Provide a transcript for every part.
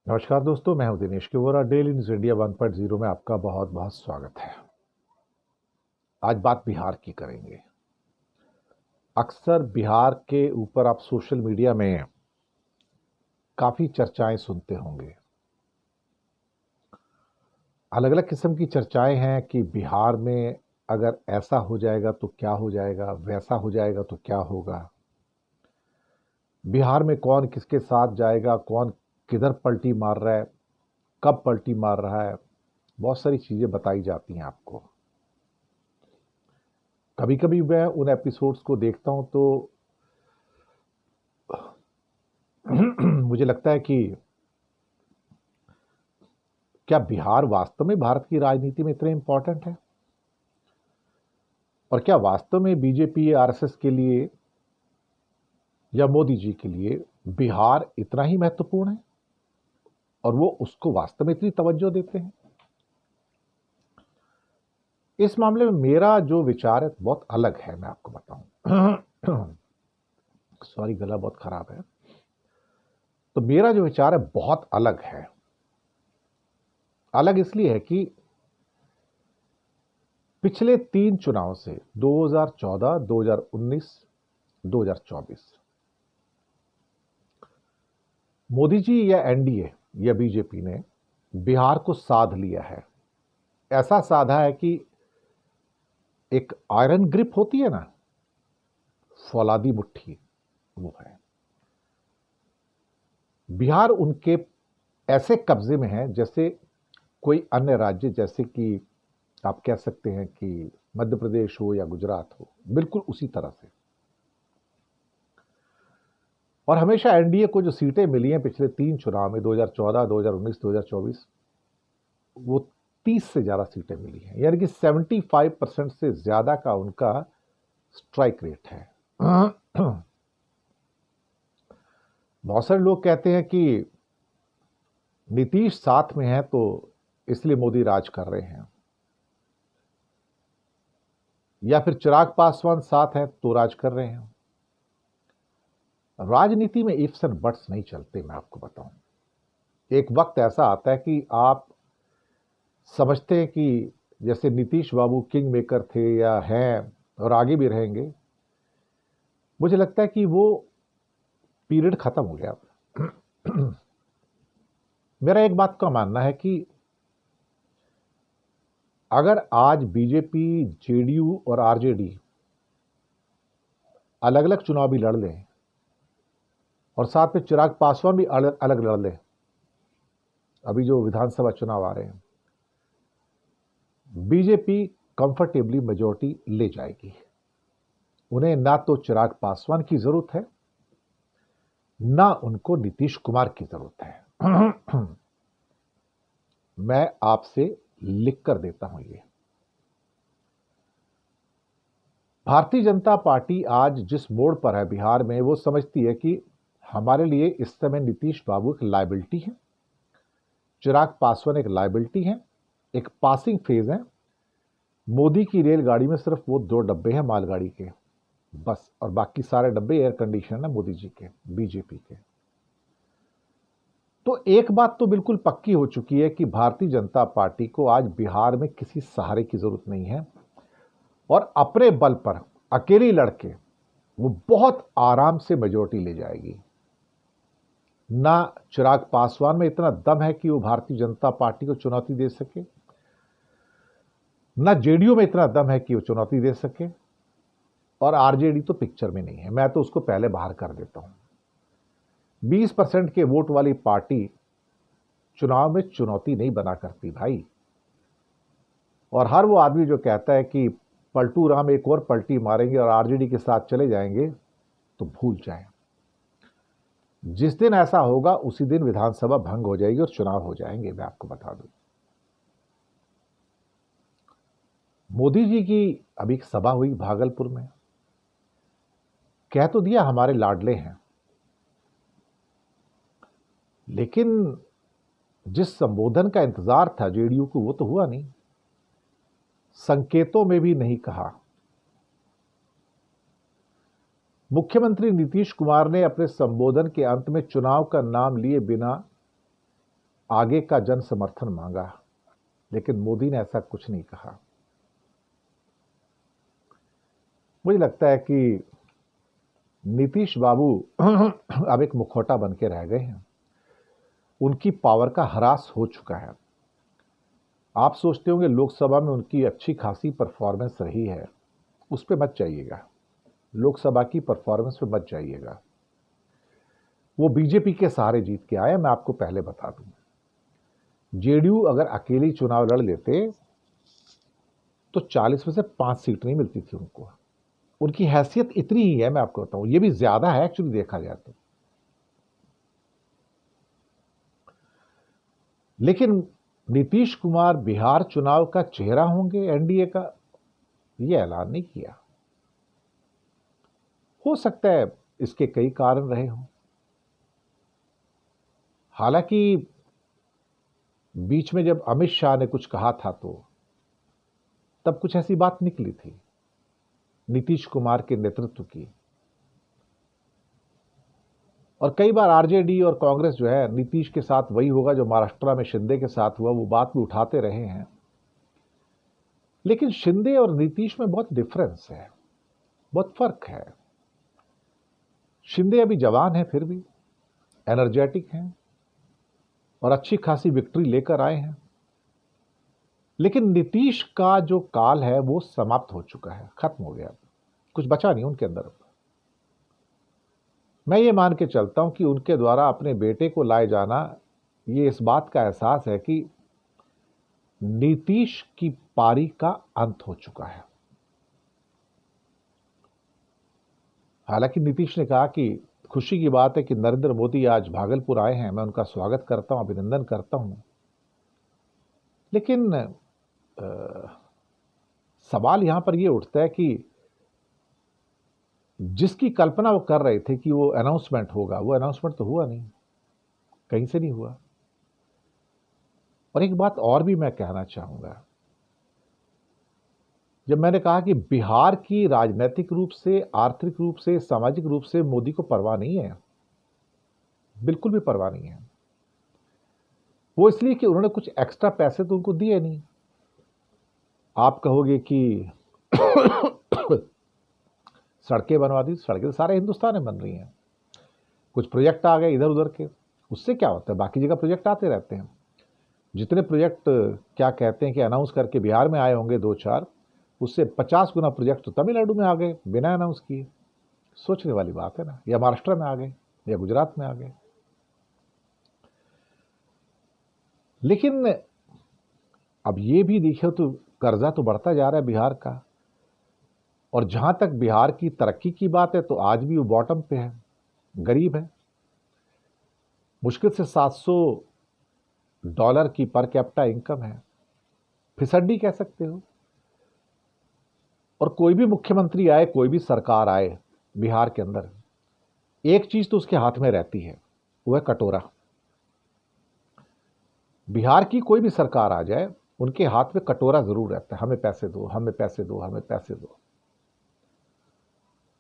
नमस्कार दोस्तों, मैं हूं दिनेश किवोरा। डेली न्यूज इंडिया 1.0 में आपका बहुत बहुत स्वागत है। आज बात बिहार की करेंगे। अक्सर बिहार के ऊपर आप सोशल मीडिया में काफी चर्चाएं सुनते होंगे। अलग अलग किस्म की चर्चाएं हैं कि बिहार में अगर ऐसा हो जाएगा तो क्या हो जाएगा, वैसा हो जाएगा तो क्या होगा। बिहार में कौन किसके साथ जाएगा, कौन किधर पलटी मार रहा है, कब पलटी मार रहा है। बहुत सारी चीजें बताई जाती हैं आपको। कभी कभी मैं उन एपिसोड्स को देखता हूं तो मुझे लगता है कि क्या बिहार वास्तव में भारत की राजनीति में इतने इंपॉर्टेंट है, और क्या वास्तव में बीजेपी आरएसएस के लिए या मोदी जी के लिए बिहार इतना ही महत्वपूर्ण है और वो उसको वास्तव में इतनी तवज्जो देते हैं। इस मामले में मेरा जो विचार है बहुत अलग है, मैं आपको बताऊं। सॉरी, गला बहुत खराब है। तो मेरा जो विचार है बहुत अलग है। अलग इसलिए है कि पिछले 3 चुनाव से 2014, 2019, 2024 मोदी जी या एनडीए या बीजेपी ने बिहार को साध लिया है। ऐसा साधा है कि एक आयरन ग्रिप होती है ना, फौलादी मुट्ठी, वो है। बिहार उनके ऐसे कब्जे में है जैसे कोई अन्य राज्य, जैसे कि आप कह सकते हैं कि मध्य प्रदेश हो या गुजरात हो, बिल्कुल उसी तरह से। और हमेशा एनडीए को जो सीटें मिली हैं पिछले 3 चुनाव में, 2014, 2019, 2024, वो 30 से ज्यादा सीटें मिली हैं, यानी कि 75% से ज्यादा का उनका स्ट्राइक रेट है। बहुत सारे लोग कहते हैं कि नीतीश साथ में है तो इसलिए मोदी राज कर रहे हैं, या फिर चिराग पासवान साथ है तो राज कर रहे हैं। राजनीति में इफ्स एंड बट्स नहीं चलते, मैं आपको बताऊं। एक वक्त ऐसा आता है कि आप समझते हैं कि जैसे नीतीश बाबू किंग मेकर थे या हैं और आगे भी रहेंगे। मुझे लगता है कि वो पीरियड खत्म हो गया। मेरा एक बात का मानना है कि अगर आज बीजेपी, जेडीयू और आरजेडी अलग अलग चुनाव भी लड़ लें और साथ में चिराग पासवान भी अलग अलग लड़ लें, अभी जो विधानसभा चुनाव आ रहे हैं, बीजेपी कंफर्टेबली मेजोरिटी ले जाएगी। उन्हें ना तो चिराग पासवान की जरूरत है, ना उनको नीतीश कुमार की जरूरत है। मैं आपसे लिख कर देता हूं ये। भारतीय जनता पार्टी आज जिस मोड़ पर है बिहार में, वो समझती है कि हमारे लिए इस समय नीतीश बाबू एक लायबिलिटी है, चिराग पासवान एक लायबिलिटी है, एक पासिंग फेज है। मोदी की रेलगाड़ी में सिर्फ वो 2 डब्बे हैं मालगाड़ी के, बस, और बाकी सारे डब्बे एयर कंडीशन है मोदी जी के, बीजेपी के। तो एक बात तो बिल्कुल पक्की हो चुकी है कि भारतीय जनता पार्टी को आज बिहार में किसी सहारे की जरूरत नहीं है, और अपने बल पर अकेली लड़के वो बहुत आराम से मेजोरिटी ले जाएगी। ना चिराग पासवान में इतना दम है कि वो भारतीय जनता पार्टी को चुनौती दे सके, ना जेडीयू में इतना दम है कि वो चुनौती दे सके, और आरजेडी तो पिक्चर में नहीं है। मैं तो उसको पहले बाहर कर देता हूं। 20% के वोट वाली पार्टी चुनाव में चुनौती नहीं बना करती भाई। और हर वो आदमी जो कहता है कि पलटू राम एक और पलटी मारेंगे और आरजेडी के साथ चले जाएंगे, तो भूल जाएं। जिस दिन ऐसा होगा उसी दिन विधानसभा भंग हो जाएगी और चुनाव हो जाएंगे, मैं आपको बता दूं। मोदी जी की अभी एक सभा हुई भागलपुर में, कह तो दिया हमारे लाडले हैं, लेकिन जिस संबोधन का इंतजार था जेडीयू को वो तो हुआ नहीं। संकेतों में भी नहीं कहा। मुख्यमंत्री नीतीश कुमार ने अपने संबोधन के अंत में चुनाव का नाम लिए बिना आगे का जन समर्थन मांगा, लेकिन मोदी ने ऐसा कुछ नहीं कहा। मुझे लगता है कि नीतीश बाबू अब एक मुखौटा बन के रह गए हैं। उनकी पावर का ह्रास हो चुका है। आप सोचते होंगे लोकसभा में उनकी अच्छी खासी परफॉर्मेंस रही है, उस पर मत जाइएगा। लोकसभा की परफॉर्मेंस पे मत जाइएगा। वो बीजेपी के सहारे जीत के आए। मैं आपको पहले बता दूं, जेडीयू अगर अकेली चुनाव लड़ लेते तो 40 में से 5 सीट नहीं मिलती थी उनको। उनकी हैसियत इतनी ही है, मैं आपको बताऊं, ये भी ज्यादा है एक्चुअली देखा जाए तो। लेकिन नीतीश कुमार बिहार चुनाव का चेहरा होंगे एनडीए का, यह ऐलान नहीं किया। हो सकता है इसके कई कारण रहे हों। हालांकि बीच में जब अमित शाह ने कुछ कहा था तो तब कुछ ऐसी बात निकली थी नीतीश कुमार के नेतृत्व की। और कई बार आरजेडी और कांग्रेस जो है नीतीश के साथ वही होगा जो महाराष्ट्र में शिंदे के साथ हुआ, वो बात भी उठाते रहे हैं। लेकिन शिंदे और नीतीश में बहुत डिफरेंस है, बहुत फर्क है। शिंदे अभी जवान है, फिर भी एनर्जेटिक हैं और अच्छी खासी विक्ट्री लेकर आए हैं। लेकिन नीतीश का जो काल है वो समाप्त हो चुका है, खत्म हो गया, कुछ बचा नहीं उनके अंदर। मैं ये मान के चलता हूं कि उनके द्वारा अपने बेटे को लाए जाना ये इस बात का एहसास है कि नीतीश की पारी का अंत हो चुका है। हालांकि नीतीश ने कहा कि खुशी की बात है कि नरेंद्र मोदी आज भागलपुर आए हैं, मैं उनका स्वागत करता हूं, अभिनंदन करता हूं। लेकिन सवाल यहां पर यह उठता है कि जिसकी कल्पना वो कर रहे थे कि वो अनाउंसमेंट होगा, वो अनाउंसमेंट तो हुआ नहीं, कहीं से नहीं हुआ। और एक बात और भी मैं कहना चाहूंगा, जब मैंने कहा कि बिहार की राजनीतिक रूप से, आर्थिक रूप से, सामाजिक रूप से मोदी को परवाह नहीं है, बिल्कुल भी परवाह नहीं है। वो इसलिए कि उन्होंने कुछ एक्स्ट्रा पैसे तो उनको दिए नहीं। आप कहोगे कि सड़कें बनवा दी, सड़कें तो सारे हिंदुस्तान में बन रही हैं। कुछ प्रोजेक्ट आ गए इधर उधर के, उससे क्या होता है, बाकी जगह प्रोजेक्ट आते रहते हैं। जितने प्रोजेक्ट क्या कहते हैं कि अनाउंस करके बिहार में आए होंगे 2-4, उससे 50 गुना प्रोजेक्ट तो तमिलनाडु में आ गए बिना अनाउंस किए। सोचने वाली बात है ना। या महाराष्ट्र में आ गए या गुजरात में आ गए। लेकिन अब ये भी देखिए तो कर्जा तो बढ़ता जा रहा है बिहार का। और जहां तक बिहार की तरक्की की बात है तो आज भी वो बॉटम पे है, गरीब है। मुश्किल से $700 की पर कैपिटा इनकम है, फिसड्डी कह सकते हो। और कोई भी मुख्यमंत्री आए, कोई भी सरकार आए बिहार के अंदर, एक चीज तो उसके हाथ में रहती है, वो है कटोरा। बिहार की कोई भी सरकार आ जाए, उनके हाथ में कटोरा जरूर रहता है, हमें पैसे दो, हमें पैसे दो, हमें पैसे दो।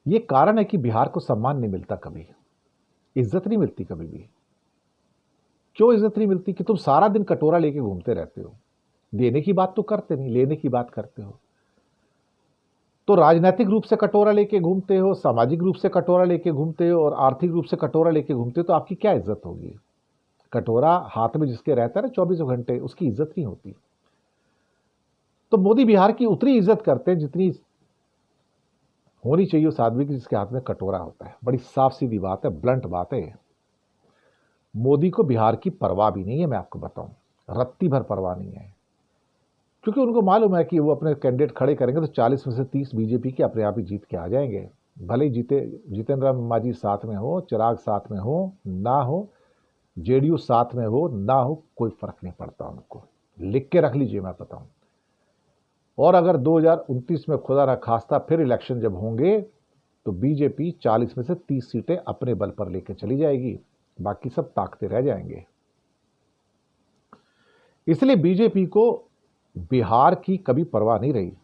ये कारण है कि बिहार को सम्मान नहीं मिलता, कभी इज्जत नहीं मिलती कभी भी। क्यों इज्जत नहीं मिलती? कि तुम सारा दिन कटोरा लेके घूमते रहते हो, देने की बात तो करते नहीं, लेने की बात करते हो। तो राजनीतिक रूप से कटोरा लेके घूमते हो, सामाजिक रूप से कटोरा लेके घूमते हो और आर्थिक रूप से कटोरा लेके घूमते हो, तो आपकी क्या इज्जत होगी? कटोरा हाथ में जिसके रहता है ना 24 घंटे, उसकी इज्जत नहीं होती। तो मोदी बिहार की उतनी इज्जत करते हैं जितनी होनी चाहिए उस आदमी की जिसके हाथ में कटोरा होता है। बड़ी साफ सीधी बात है, ब्लंट बात है। मोदी को बिहार की परवाह भी नहीं है, मैं आपको बताऊं, रत्ती भर परवाह नहीं है। क्योंकि उनको मालूम है कि वो अपने कैंडिडेट खड़े करेंगे तो 40 में से 30 बीजेपी के अपने आप ही जीत के आ जाएंगे। भले ही जितेंद्र मांझी साथ में हो, चिराग साथ में हो ना हो, जेडीयू साथ में हो ना हो, कोई फर्क नहीं पड़ता उनको। लिख के रख लीजिए, मैं बताऊं। और अगर 2029 में खुदा ना खास्ता फिर इलेक्शन जब होंगे तो बीजेपी 40 में से 30 सीटें अपने बल पर लेकर चली जाएगी, बाकी सब ताकते रह जाएंगे। इसलिए बीजेपी को बिहार की कभी परवाह नहीं रही।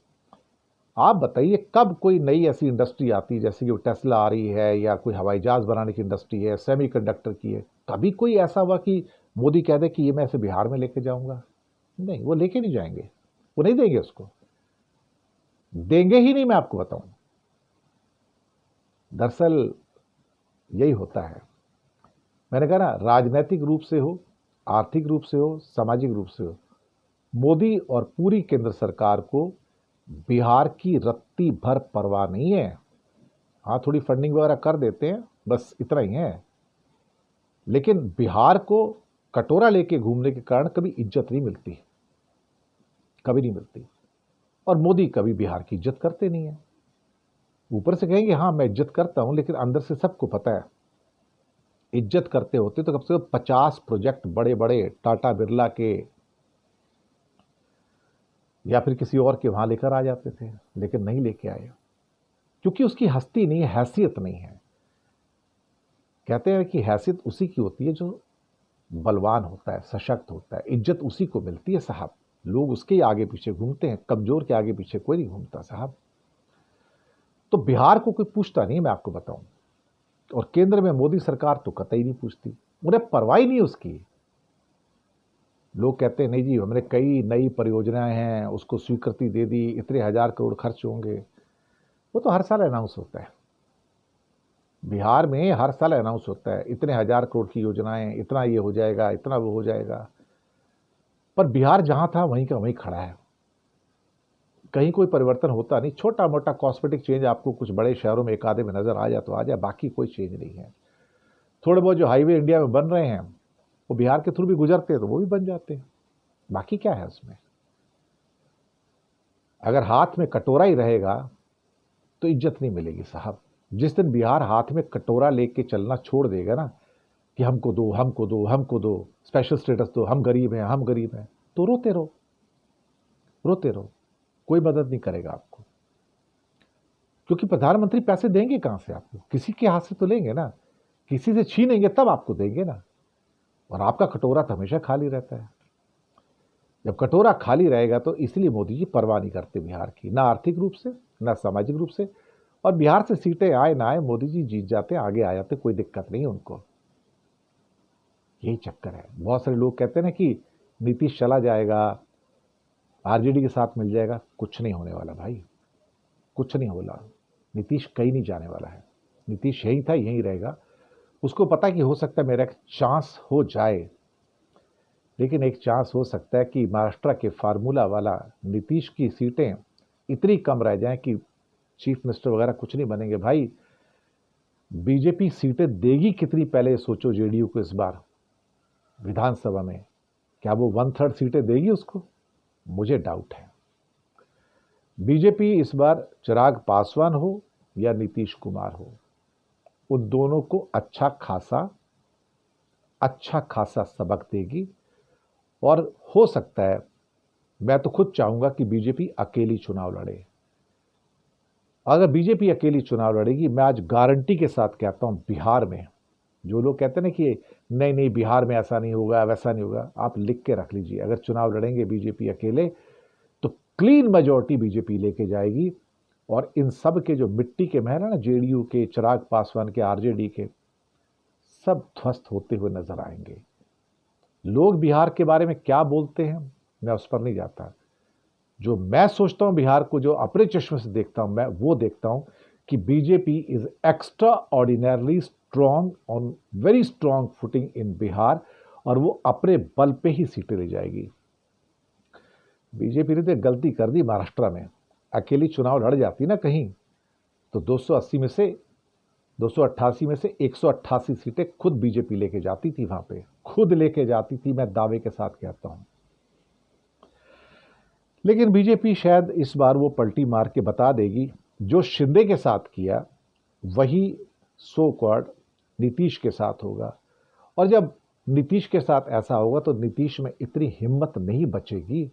आप बताइए कब कोई नई ऐसी इंडस्ट्री आती है, जैसे कि टेस्ला आ रही है या कोई हवाई जहाज बनाने की इंडस्ट्री है, सेमीकंडक्टर की है, कभी कोई ऐसा हुआ कि मोदी कह दे कि ये मैं इसे बिहार में लेके जाऊंगा? नहीं, वो लेके नहीं जाएंगे, वो नहीं देंगे, उसको देंगे ही नहीं, मैं आपको बताऊं। दरअसल यही होता है। मैंने कहा ना, राजनीतिक रूप से हो, आर्थिक रूप से हो, सामाजिक रूप से हो, मोदी और पूरी केंद्र सरकार को बिहार की रत्ती भर परवाह नहीं है। हाँ, थोड़ी फंडिंग वगैरह कर देते हैं, बस इतना ही है। लेकिन बिहार को कटोरा लेके घूमने के कारण कभी इज्जत नहीं मिलती, कभी नहीं मिलती। और मोदी कभी बिहार की इज्जत करते नहीं है। ऊपर से कहेंगे हाँ मैं इज्जत करता हूं, लेकिन अंदर से सबको पता है, इज्जत करते होते तो कम से कम 50 प्रोजेक्ट बड़े बड़े टाटा बिरला के या फिर किसी और के वहां लेकर आ जाते थे, लेकिन नहीं लेके आए, क्योंकि उसकी हस्ती नहीं है, हैसियत नहीं है। कहते हैं कि हैसियत उसी की होती है जो बलवान होता है, सशक्त होता है, इज्जत उसी को मिलती है साहब। लोग उसके ही आगे पीछे घूमते हैं, कमजोर के आगे पीछे कोई नहीं घूमता साहब। तो बिहार को कोई पूछता नहीं, मैं आपको बताऊं। और केंद्र में मोदी सरकार तो कतई नहीं पूछती, उन्हें परवाह ही नहीं उसकी। लोग कहते हैं नहीं जी, हमने कई नई परियोजनाएं हैं, उसको स्वीकृति दे दी, इतने 1000 करोड़ खर्च होंगे। वो तो हर साल अनाउंस होता है, बिहार में हर साल अनाउंस होता है, इतने 1000 करोड़ की योजनाएं, इतना ये हो जाएगा, इतना वो हो जाएगा। पर बिहार जहां था वहीं का वहीं खड़ा है, कहीं कोई परिवर्तन होता नहीं। छोटा मोटा कॉस्मेटिक चेंज आपको कुछ बड़े शहरों में एक आधे में नजर आ जाए तो आ जाए, बाकी कोई चेंज नहीं है। थोड़े बहुत जो हाईवे इंडिया में बन रहे हैं वो बिहार के थ्रू भी गुजरते हैं तो वो भी बन जाते हैं, बाकी क्या है उसमें। अगर हाथ में कटोरा ही रहेगा तो इज्जत नहीं मिलेगी साहब। जिस दिन बिहार हाथ में कटोरा लेके चलना छोड़ देगा ना, कि हमको दो, हमको दो, हमको दो, स्पेशल स्टेटस दो, हम गरीब हैं, हम गरीब हैं, तो रोते रहो, रोते रहो, कोई मदद नहीं करेगा आपको। क्योंकि प्रधानमंत्री पैसे देंगे कहां से आपको? किसी के हाथ से तो लेंगे ना, किसी से छीनेंगे तब आपको देंगे ना। और आपका कटोरा तो हमेशा खाली रहता है। जब कटोरा खाली रहेगा तो इसलिए मोदी जी परवाह नहीं करते बिहार की, ना आर्थिक रूप से, ना सामाजिक रूप से। और बिहार से सीटें आए ना आए, मोदी जी जीत जाते, आगे आ जाते, कोई दिक्कत नहीं उनको। यही चक्कर है। बहुत सारे लोग कहते हैं ना कि नीतीश चला जाएगा, आरजेडी के साथ मिल जाएगा। कुछ नहीं होने वाला भाई, कुछ नहीं होगा। नीतीश कहीं नहीं जाने वाला है, नीतीश यही था, यही रहेगा। उसको पता कि हो सकता है मेरा एक चांस हो जाए, लेकिन एक चांस हो सकता है कि महाराष्ट्र के फार्मूला वाला नीतीश की सीटें इतनी कम रह जाएं कि चीफ मिनिस्टर वगैरह कुछ नहीं बनेंगे भाई। बीजेपी सीटें देगी कितनी, पहले सोचो। जेडीयू को इस बार विधानसभा में क्या वो 1/3 सीटें देगी उसको? मुझे डाउट है। बीजेपी इस बार चिराग पासवान हो या नीतीश कुमार हो, उन दोनों को अच्छा खासा सबक देगी। और हो सकता है, मैं तो खुद चाहूंगा कि बीजेपी अकेली चुनाव लड़े। अगर बीजेपी अकेली चुनाव लड़ेगी, मैं आज गारंटी के साथ कहता हूं, बिहार में जो लोग कहते हैं ना कि नहीं नहीं बिहार में ऐसा नहीं होगा, वैसा नहीं होगा, आप लिख के रख लीजिए। अगर चुनाव लड़ेंगे बीजेपी अकेले तो क्लीन मेजॉरिटी बीजेपी लेके जाएगी। और इन सब के जो मिट्टी के महल है ना, जेडीयू के, चिराग पासवान के, आरजेडी के, सब ध्वस्त होते हुए नजर आएंगे। लोग बिहार के बारे में क्या बोलते हैं मैं उस पर नहीं जाता। जो मैं सोचता हूं बिहार को, जो अपने चश्मे से देखता हूं, मैं वो देखता हूं कि BJP is extraordinarily strong, on very strong footing in Bihar. और वो अपने बल पे ही सीटें ले जाएगी। बीजेपी ने तो गलती कर दी महाराष्ट्र में, अकेली चुनाव लड़ जाती ना कहीं तो 288 में से 188 सीटें खुद बीजेपी लेके जाती थी, वहां पे खुद लेके जाती थी, मैं दावे के साथ कहता हूं। लेकिन बीजेपी शायद इस बार वो पलटी मार के बता देगी, जो शिंदे के साथ किया वही सो कॉल्ड नीतीश के साथ होगा। और जब नीतीश के साथ ऐसा होगा तो नीतीश में इतनी हिम्मत नहीं बचेगी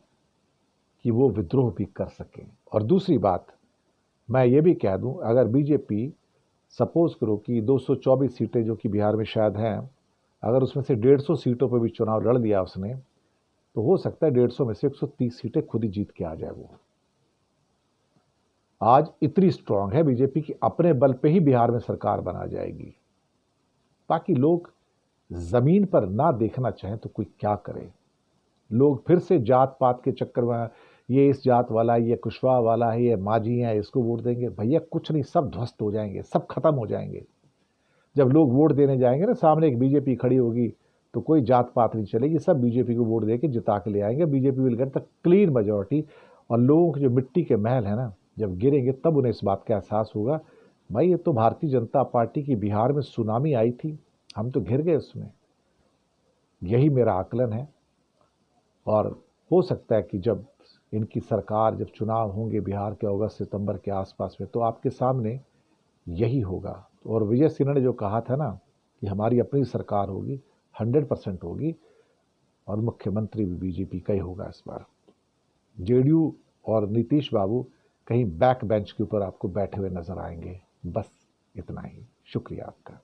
कि वो विद्रोह भी कर सके। और दूसरी बात मैं ये भी कह दूं, अगर बीजेपी सपोज करो कि 224 सीटें जो कि बिहार में शायद हैं, अगर उसमें से 150 सीटों पर भी चुनाव लड़ लिया उसने, तो हो सकता है 150 में से 130 सीटें खुद ही जीत के आ जाए वो। आज इतनी स्ट्रांग है बीजेपी कि अपने बल पे ही बिहार में सरकार बना जाएगी। ताकि लोग जमीन पर ना देखना चाहें तो कोई क्या करे। लोग फिर से जात पात के चक्कर में, ये इस जात वाला है, ये कुशवाहा वाला है, ये मांझी है, इसको वोट देंगे। भैया कुछ नहीं, सब ध्वस्त हो जाएंगे, सब खत्म हो जाएंगे। जब लोग वोट देने जाएंगे ना, सामने एक बीजेपी खड़ी होगी तो कोई जात पात नहीं चलेगी, सब बीजेपी को वोट देके जिता के ले आएंगे। BJP will get the clean majority. और लोगों के जो मिट्टी के महल है ना, जब गिरेंगे तब उन्हें इस बात का एहसास होगा, भाई ये तो भारतीय जनता पार्टी की बिहार में सुनामी आई थी, हम तो घिर गए उसमें। यही मेरा आकलन है। और हो सकता है कि जब इनकी सरकार, जब चुनाव होंगे बिहार के अगस्त सितंबर के आसपास में, तो आपके सामने यही होगा। और विजय सिन्हा ने जो कहा था ना कि हमारी अपनी सरकार होगी, 100% होगी। और मुख्यमंत्री भी बीजेपी का ही होगा इस बार। जेडीयू और नीतीश बाबू कहीं बैक बेंच के ऊपर आपको बैठे हुए नजर आएंगे। बस इतना ही। शुक्रिया आपका।